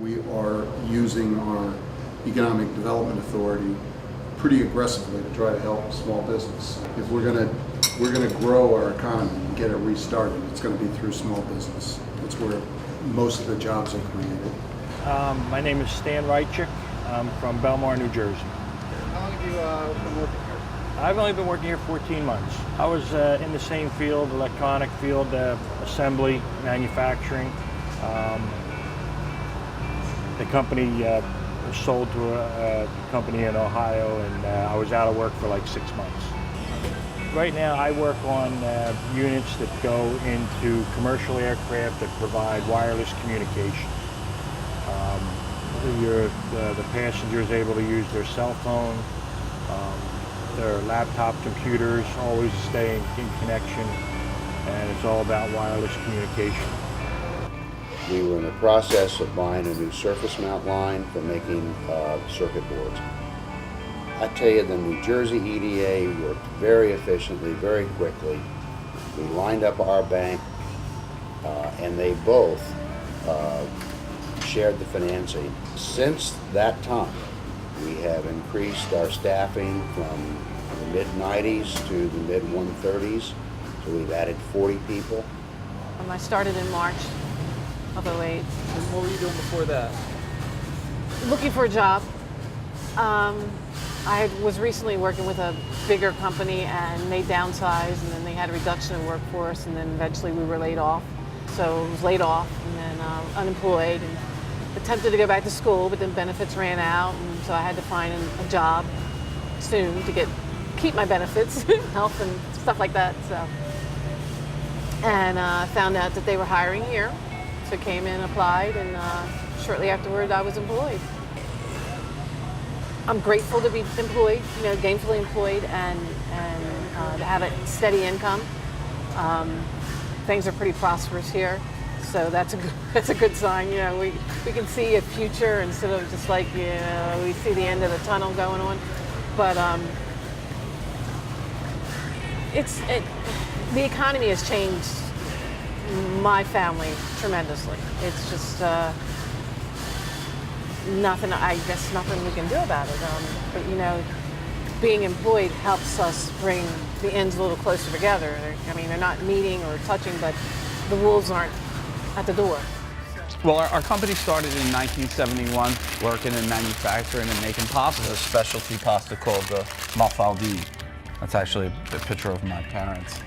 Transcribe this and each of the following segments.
We are using our Economic Development Authority pretty aggressively to try to help small business. If we're gonna grow our economy and get it restarted, it's gonna be through small business. That's where most of the jobs are created. My name is Stan Reitchick. I'm from Belmar, New Jersey. How long have you been working here? I've only been working here 14 months. I was in the same field, electronic field, assembly, manufacturing. The company was sold to a company in Ohio, and I was out of work for like 6 months. Right now I work on units that go into commercial aircraft that provide wireless communication. The passenger is able to use their cell phone, their laptop computers, always stay in connection, and it's all about wireless communication. We were in the process of buying a new surface mount line for making circuit boards. I tell you, the New Jersey EDA worked very efficiently, very quickly. We lined up our bank, and they both shared the financing. Since that time, we have increased our staffing from the mid-90s to the mid-130s. So we've added 40 people. I started in March of '08. And what were you doing before that? Looking for a job. I was recently working with a bigger company and they downsized, and then they had a reduction in workforce, and then eventually we were laid off. So I was laid off and then unemployed, and attempted to go back to school, but then benefits ran out, and so I had to find a job soon to keep my benefits, health and stuff like that. So, and found out that they were hiring here, so came in, applied, and shortly afterward I was employed. I'm grateful to be employed, gainfully employed, and to have a steady income. Things are pretty prosperous here, so that's a good sign. We can see a future instead of just like we see the end of the tunnel going on. But the economy has changed my family tremendously. It's just nothing we can do about it. But being employed helps us bring the ends a little closer together. They're not meeting or touching, but the wolves aren't at the door. Well, our company started in 1971, working in manufacturing and making pasta, a specialty pasta called the Mafaldi. That's actually a picture of my parents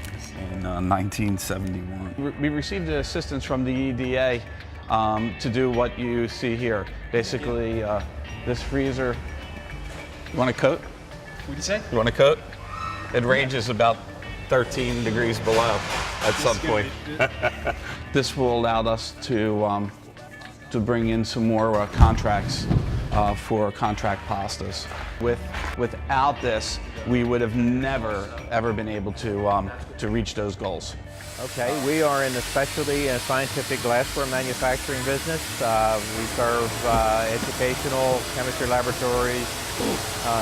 in 1971. We received assistance from the EDA to do what you see here. Basically, this freezer, you want a coat? What did you say? You want a coat? It ranges about 13 degrees below at some point. This will allow us to bring in some more contracts for contract pastas. Without this, we would have never, ever been able to reach those goals. Okay, we are in the specialty and scientific glassware manufacturing business. We serve educational, chemistry laboratories,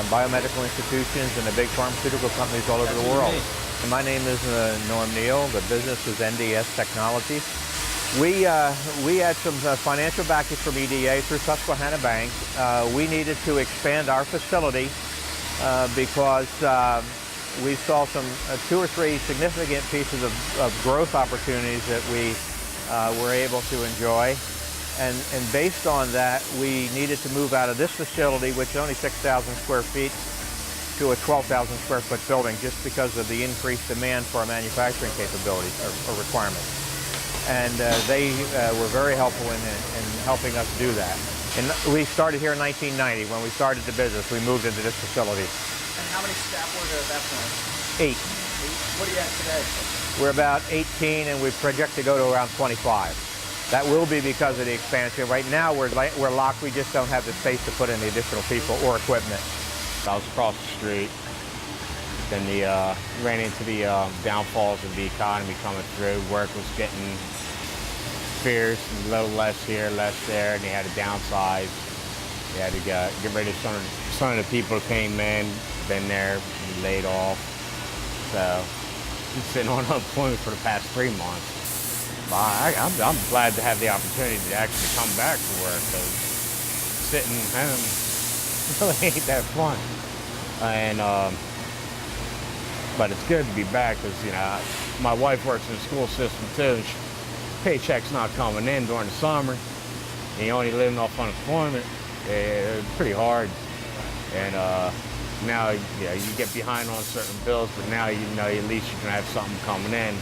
biomedical institutions, and the big pharmaceutical companies all over the world. And my name is Norm Neal. The business is NDS Technologies. We had some financial backing from EDA through Susquehanna Bank. We needed to expand our facility because we saw some 2 or 3 significant pieces of growth opportunities that we were able to enjoy. And based on that, we needed to move out of this facility, which is only 6,000 square feet, to a 12,000 square foot building, just because of the increased demand for our manufacturing capabilities or requirements. And they were very helpful in helping us do that. And we started here in 1990. When we started the business, we moved into this facility. And how many staff were there at that point? 8. What are you at today? We're about 18, and we project to go to around 25. That will be because of the expansion. Right now, we're locked. We just don't have the space to put in the additional people or equipment. I was across the street. Then ran into the downfalls of the economy coming through. Work was getting fierce, a little less here, less there, and they had to downsize. They had to get rid of some of the people that came in, been there, laid off. So, been sitting on unemployment for the past 3 months. I'm glad to have the opportunity to actually come back to work, because sitting home really ain't that fun. And but it's good to be back, because my wife works in the school system too. And paycheck's not coming in during the summer, and you're only living off unemployment. It's pretty hard. And now, you get behind on certain bills, but now at least you can have something coming in.